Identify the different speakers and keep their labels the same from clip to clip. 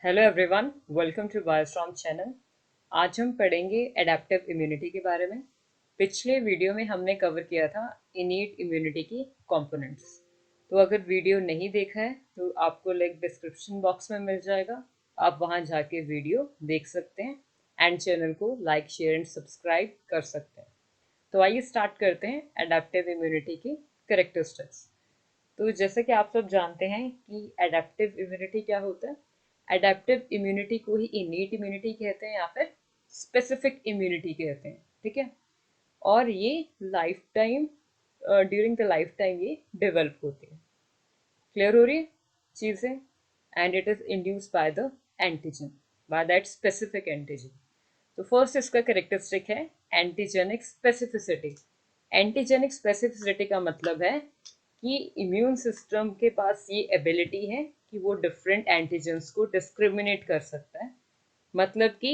Speaker 1: Hello everyone, welcome to Biostorm channel. आज हम पढ़ेंगे एडेप्टिव इम्यूनिटी के बारे में। पिछले वीडियो में हमने कवर किया था इनीट इम्यूनिटी की कंपोनेंट्स। तो अगर वीडियो नहीं देखा है तो आपको लिंक डिस्क्रिप्शन बॉक्स में मिल जाएगा, आप वहां जाके वीडियो देख सकते हैं एंड चैनल को लाइक शेयर एंड सब्सक्राइब कर सकते हैं। तो आइए स्टार्ट करते हैं एडेप्टिव इम्यूनिटी की करेक्टरिस्टिक्स। तो जैसे कि आप सब जानते हैं कि एडेप्टिव इम्यूनिटी क्या होता है। एडेप्टिव इम्यूनिटी को ही इनीट इम्यूनिटी कहते हैं या फिर स्पेसिफिक इम्यूनिटी कहते हैं, ठीक है। और ये life time, during the life time ये डेवलप होती है। क्लियर हो रही है चीज़ें। And it is induced by the antigen, by that specific antigen. तो फर्स्ट इसका करेक्टरिस्टिक है एंटीजेनिक स्पेसिफिसिटी। एंटीजेनिक स्पेसिफिसिटी का मतलब है कि इम्यून सिस्टम के पास ये एबिलिटी है कि वो डिफरेंट एंटीजेंस को डिस्क्रिमिनेट कर सकता है। मतलब कि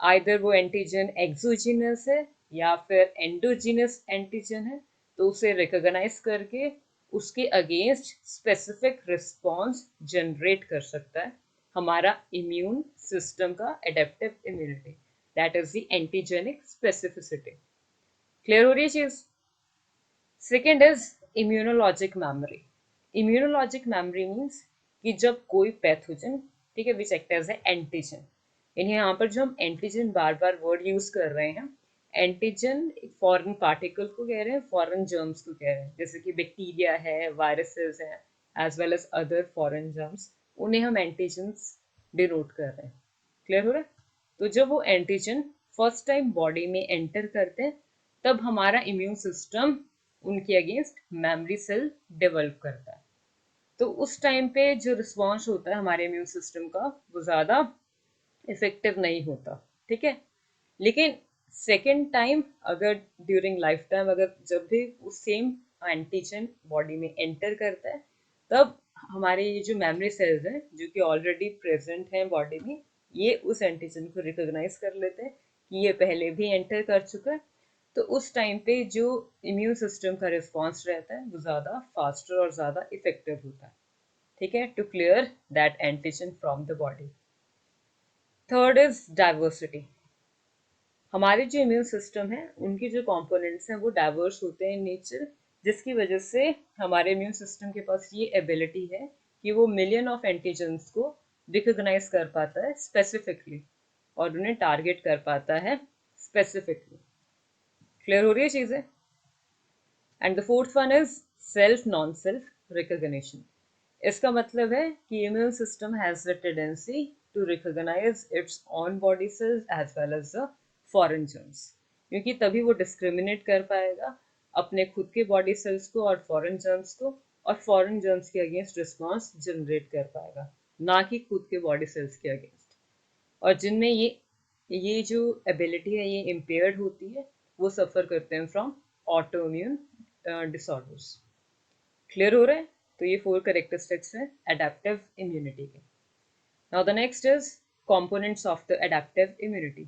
Speaker 1: आइदर वो एंटीजन एक्सोजीनस है या फिर एंडोजीनस एंटीजन है, तो उसे रिकॉग्नाइज करके उसके अगेंस्ट स्पेसिफिक रिस्पॉन्स जनरेट कर सकता है हमारा इम्यून सिस्टम का adaptive immunity. That is the antigenic specificity. Clear हो रही है चीज। Second is immunologic memory. Immunologic memory means कि जब कोई पैथोजन, ठीक है, which act as a antigen. इन्हें यहाँ पर जो हम एंटीजन बार बार वर्ड यूज कर रहे हैं, एंटीजन फॉरेन पार्टिकल को कह रहे हैं, फॉरेन जर्म्स को कह रहे हैं, जैसे कि बैक्टीरिया है, वायरसेस है, as well as other foreign germs, उन्हें हम एंटीजन्स डिनोट कर रहे हैं। क्लियर हो रहा है। तो जब वो एंटीजन फर्स्ट टाइम बॉडी में एंटर करते हैं, तब हमारा इम्यून सिस्टम उनके अगेंस्ट मेमोरी सेल डेवलप करता है। तो उस टाइम पे जो रिस्पॉन्स होता है हमारे इम्यून सिस्टम का, वो ज़्यादा इफेक्टिव नहीं होता, ठीक है। लेकिन सेकेंड टाइम अगर ड्यूरिंग लाइफ टाइम अगर जब भी वो सेम एंटीजन बॉडी में एंटर करता है, तब हमारे ये जो मेमोरी सेल्स हैं जो कि ऑलरेडी प्रेजेंट हैं बॉडी में, ये उस एंटीजन को रिकॉग्नाइज कर लेते हैं कि ये पहले भी एंटर कर चुका है। तो उस टाइम पे जो इम्यून सिस्टम का रिस्पॉन्स रहता है वो ज़्यादा फास्टर और ज़्यादा इफेक्टिव होता है, ठीक है, to clear that antigen from the body. Third is diversity. हमारे जो इम्यून सिस्टम है उनके जो कंपोनेंट्स हैं वो डाइवर्स होते हैं इन नेचर, जिसकी वजह से हमारे इम्यून सिस्टम के पास ये एबिलिटी है कि वो मिलियन ऑफ एंटीजन्स को रिकॉग्नाइज कर पाता है स्पेसिफिकली और उन्हें टारगेट कर पाता है स्पेसिफिकली। क्लियर हो रही है चीज़ें। And the fourth one is self non self recognition. इसका मतलब है कि immune system has the tendency to recognise its own body cells as well as the foreign germs, क्योंकि तभी वो डिस्क्रिमिनेट कर पाएगा अपने खुद के बॉडी सेल्स को और फॉरेन जर्म्स को, और फॉरेन जर्म्स के अगेंस्ट रिस्पॉन्स जनरेट कर पाएगा, ना कि खुद के बॉडी सेल्स के अगेंस्ट। और जिनमें ये जो एबिलिटी है ये इम्पेयर्ड होती है, वो सफ़र करते हैं from auto immune disorders. Clear हो रहा है। तो ये फोर करेक्टरिस्टिक्स हैं एडेप्टिव इम्यूनिटी के। Now the next is components of the adaptive immunity.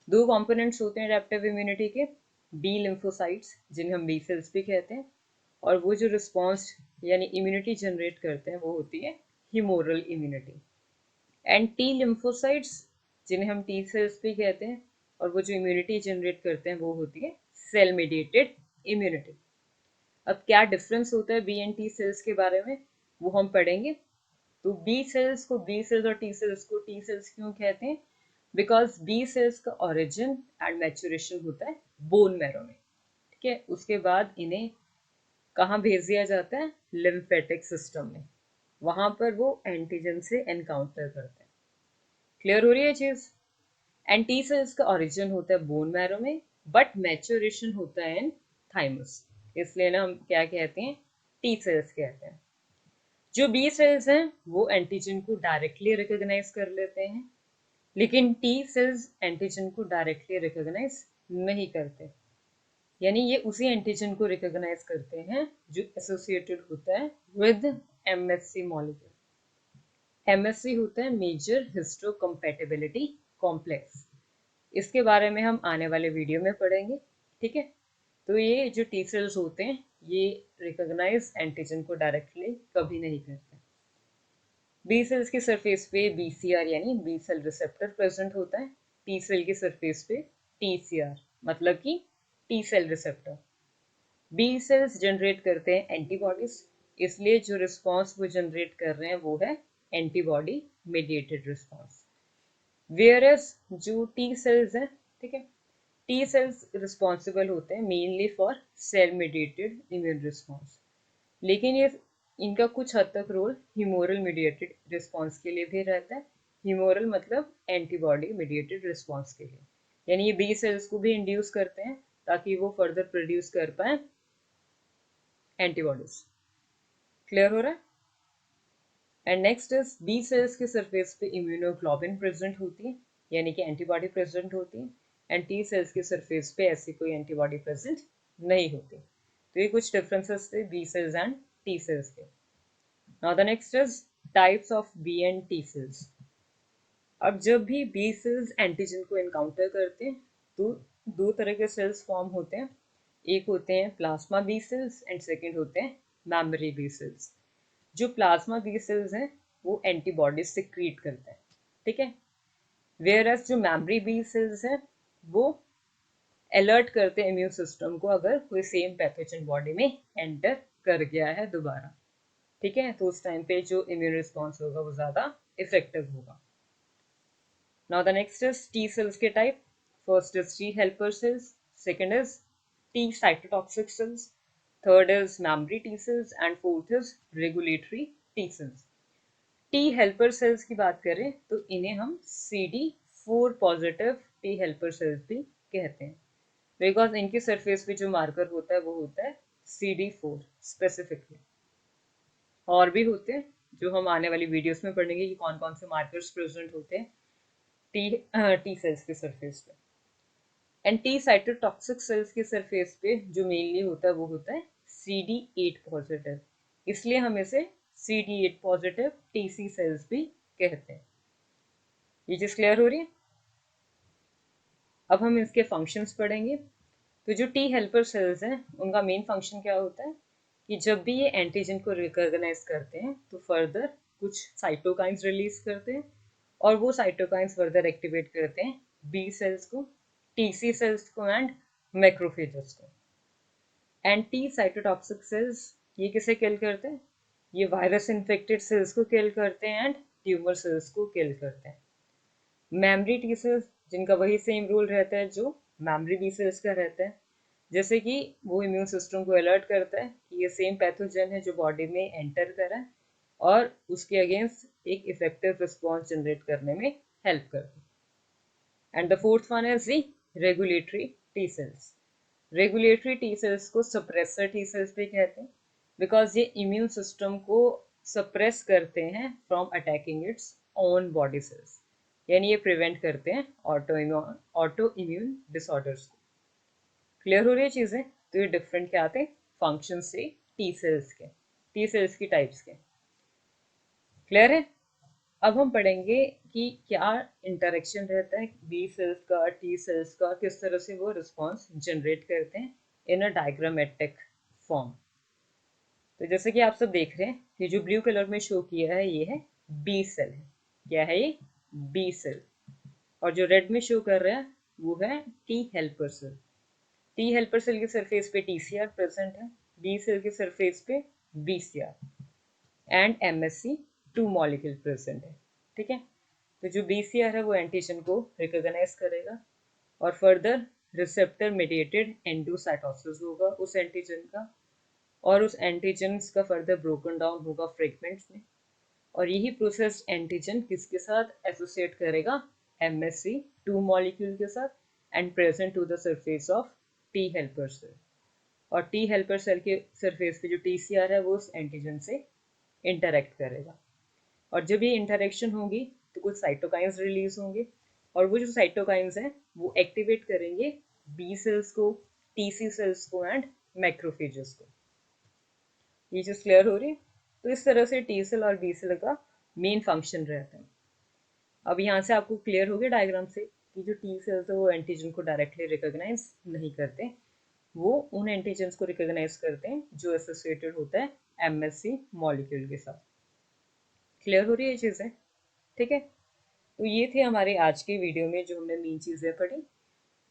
Speaker 1: दो कंपोनेंट्स होते हैं एडेप्टिव इम्यूनिटी के, बी लिम्फोसाइट्स जिन्हें हम बी सेल्स भी कहते हैं, और वो जो रिस्पॉन्स यानी इम्यूनिटी जनरेट करते हैं वो होती है humoral immunity. And T lymphocytes जिन्हें हम टी सेल्स भी कहते हैं, और वो जो इम्यूनिटी जनरेट करते हैं वो होती है सेल मेडिएटेड इम्यूनिटी। अब क्या डिफरेंस होता है बी एंड टी सेल्स के बारे में वो हम पढ़ेंगे। तो बी सेल्स को बी सेल्स और टी सेल्स को टी सेल्स क्यों कहते हैं? बिकॉज बी सेल्स का ओरिजिन एंड मैच्योरेशन होता है बोन मैरो में, ठीक है। उसके बाद इन्हें कहाँ भेज दिया जाता है? लिम्फेटिक सिस्टम में, वहां पर वो एंटीजन से एनकाउंटर करते हैं। क्लियर हो रही है चीज। एंड टी सेल्स का ओरिजिन होता है बोन मैरो में, बट मैच्योरेशन होता है इन थाइमस, इसलिए ना हम क्या कहते हैं? टी सेल्स कहते हैं। जो बी सेल्स हैं वो एंटीजन को डायरेक्टली रिकॉग्नाइज कर लेते हैं, लेकिन टी सेल्स एंटीजन को डायरेक्टली रिकॉग्नाइज नहीं करते, यानी ये उसी एंटीजन को रिकॉग्नाइज करते हैं जो एसोसिएटेड होता है विद एमएससी मॉलिक्यूल। एमएससी होता है मेजर हिस्टोकम्पैटिबिलिटी कॉम्प्लेक्स। इसके बारे में हम आने वाले वीडियो में पढ़ेंगे, ठीक है। तो ये जो टी सेल्स होते हैं ये रिकॉग्नाइज एंटीजन को डायरेक्टली कभी नहीं करते। बी सेल्स की सरफेस पे बीसीआर यानी बी सेल रिसेप्टर प्रेजेंट होता है। टी सेल की सरफेस पे टीसीआर मतलब कि T cell receptor. B cells generate करते हैं एंटीबॉडीज, इसलिए जो रिस्पॉन्स वो जनरेट कर रहे हैं वो है एंटीबॉडी मेडिएटेड रिस्पॉन्स। वेयरएस जो टी सेल्स हैं, ठीक है, टी सेल्स रिस्पॉन्सिबल होते हैं mainly for sale mediated immune response, लेकिन ये इनका कुछ हद तक रोल ह्यूमोरल मीडिएटेड रिस्पॉन्स के लिए भी रहता है। ह्यूमोरल मतलब एंटीबॉडी मीडिएटेड रिस्पॉन्स के लिए, यानी ये बी सेल्स को भी इंड्यूस करते हैं ताकि वो फर्दर प्रोड्यूस कर पाए एंटीबॉडीज। क्लियर हो रहा है? And next is B cells के सरफेस पे इम्यूनोग्लोबिन प्रेजेंट होती है, यानी कि एंटीबॉडी प्रेजेंट होती है। एंड टी सेल्स के सरफेस पे ऐसी कोई एंटीबॉडी प्रेजेंट नहीं होती। तो ये कुछ डिफरेंसेस थे B cells and T cells के। Now the next is types of B and T cells. अब जब भी बी सेल्स एंटीजन को इनकाउंटर करते हैं तो दो तरह के सेल्स फॉर्म होते हैं। एक होते हैं plasma B cells and second होते हैं मेमोरी बी सेल्स। जो प्लाज्मा बी सेल्स हैं वो एंटीबॉडीज सिक्रीट करते हैं, ठीक है। वेयर एज जो मेमोरी बी सेल्स हैं वो अलर्ट करते हैं इम्यून सिस्टम को अगर कोई सेम पैथोजन बॉडी में एंटर कर गया है दोबारा, ठीक है। तो उस टाइम पे जो इम्यून रिस्पॉन्स होगा वो ज़्यादा इफेक्टिव होगा। Now the next is T cells के type. First is T helper cells, second is T cytotoxic cells, third is memory T cells and fourth is regulatory T cells. T helper cells की बात करें तो इन्हें हम CD4 positive T helper sales भी कहते हैं, बिकॉज इनकी सरफेस पे जो मार्कर होता है वो होता है CD4 स्पेसिफिकली। और भी होते हैं जो हम आने वाली वीडियोस में पढ़ेंगे कि कौन कौन से मार्कर्स प्रेजेंट होते हैं टी सेल्स के सरफेस पे। एंड टी साइटोटॉक्सिक सेल्स के सरफेस पे जो मेनली होता है वो होता है CD8 पॉजिटिव, इसलिए हम इसे CD8 पॉजिटिव TC सेल्स भी कहते हैं। ये चीज क्लियर हो रही है? अब हम इसके फंक्शंस पढ़ेंगे। तो जो टी हेल्पर सेल्स हैं उनका मेन फंक्शन क्या होता है कि जब भी ये एंटीजन को रिकॉग्नाइज करते हैं तो फर्दर कुछ साइटोकाइंस रिलीज करते हैं और वो साइटोकाइंस फर्दर एक्टिवेट करते हैं बी सेल्स को, टीसी सेल्स को एंड मैक्रोफेजेस को। एंड टी साइटोटॉक्सिक सेल्स ये किसे किल करते हैं? ये वायरस इन्फेक्टेड सेल्स को किल करते हैं एंड ट्यूमर सेल्स को किल करते हैं। मेमोरी टी सेल्स जिनका वही सेम रोल रहता है जो मेमोरी बी सेल्स का रहता है, जैसे कि वो इम्यून सिस्टम को अलर्ट करता है कि ये सेम पैथोजन है जो बॉडी में एंटर करा है और उसके अगेंस्ट एक इफेक्टिव रिस्पॉन्स जनरेट करने में हेल्प करती है। And the fourth one is the regulatory T sales. Regulatory T sales को सप्रेसर टी सेल्स भी कहते हैं, बिकॉज ये इम्यून सिस्टम को सप्रेस करते हैं from attacking its own body cells, यानी ये प्रिवेंट करते हैं ऑटो इम्यून डिसऑर्डर्स को। क्लियर हो रही है चीजें? तो ये डिफरेंट क्या आते हैं फंक्शन से टी सेल्स के, टी सेल्स की टाइप्स के। क्लियर है? अब हम पढ़ेंगे कि क्या इंटरेक्शन रहता है बी सेल्स का टी सेल्स का, किस तरह से वो रिस्पॉन्स जनरेट करते हैं इन अ डायग्रामेटिक फॉर्म। तो जैसे कि आप सब देख रहे हैं ये जो ब्लू कलर में शो किया है ये है बी सेल है। क्या है ये? B cell. और जो रेड में शो कर रहा है वो है T helper cell. T helper cell के सरफेस पे TCR प्रेजेंट है, बी सेल के सरफेस पे BCR and MSC 2 molecule present है, ठीक है। तो जो BCR है वो एंटीजन को रिकॉग्नाइज करेगा और फर्दर रिसेप्टर मेडिएटेड एंडोसाइटोसिस होगा उस एंटीजन का, और उस एंटीजन का फर्दर ब्रोकन डाउन होगा फ्रेगमेंट्स में, और यही प्रोसेस एंटीजन किसके साथ एसोसिएट करेगा? MSC2 मॉलिक्यूल के साथ and present to the surface of T helper cell. और टी हेल्पर सेल के सरफेस पे जो TCR है वो उस एंटीजन से इंटरेक्ट करेगा, और जब ये इंटरेक्शन होगी तो कुछ साइटोकाइंस रिलीज होंगे, और वो जो साइटोकाइंस हैं वो एक्टिवेट करेंगे बी सेल्स को, TC सेल्स को एंड मैक्रोफेजेस को। ये चीज क्लियर हो रही है? तो इस तरह से टी सेल और बी सेल का मेन फंक्शन रहता है। अब यहाँ से आपको क्लियर हो गया डायग्राम से कि जो टी सेल्स है वो एंटीजन को डायरेक्टली रिकॉग्नाइज नहीं करते, वो उन एंटीजन्स को रिकॉग्नाइज करते हैं जो एसोसिएटेड होता है MSC मॉलिक्यूल के साथ। क्लियर हो रही है ये चीज़ें? ठीक है, तो ये थे हमारे आज के वीडियो में जो हमने मेन चीज़ें पढ़ी।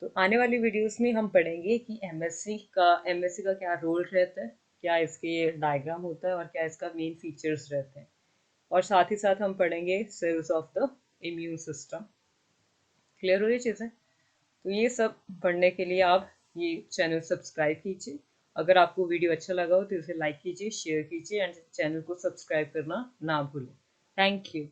Speaker 1: तो आने वाली वीडियोस में हम पढ़ेंगे कि एमएससी का क्या रोल रहता है, क्या इसके डायग्राम होता है और क्या इसका मेन फीचर्स रहते हैं, और साथ ही साथ हम पढ़ेंगे cells of the immune system. Clear हो रही चीज़ें? तो ये सब पढ़ने के लिए आप ये चैनल सब्सक्राइब कीजिए। अगर आपको वीडियो अच्छा लगा हो तो इसे लाइक कीजिए, शेयर कीजिए एंड चैनल को सब्सक्राइब करना ना भूलें। Thank you.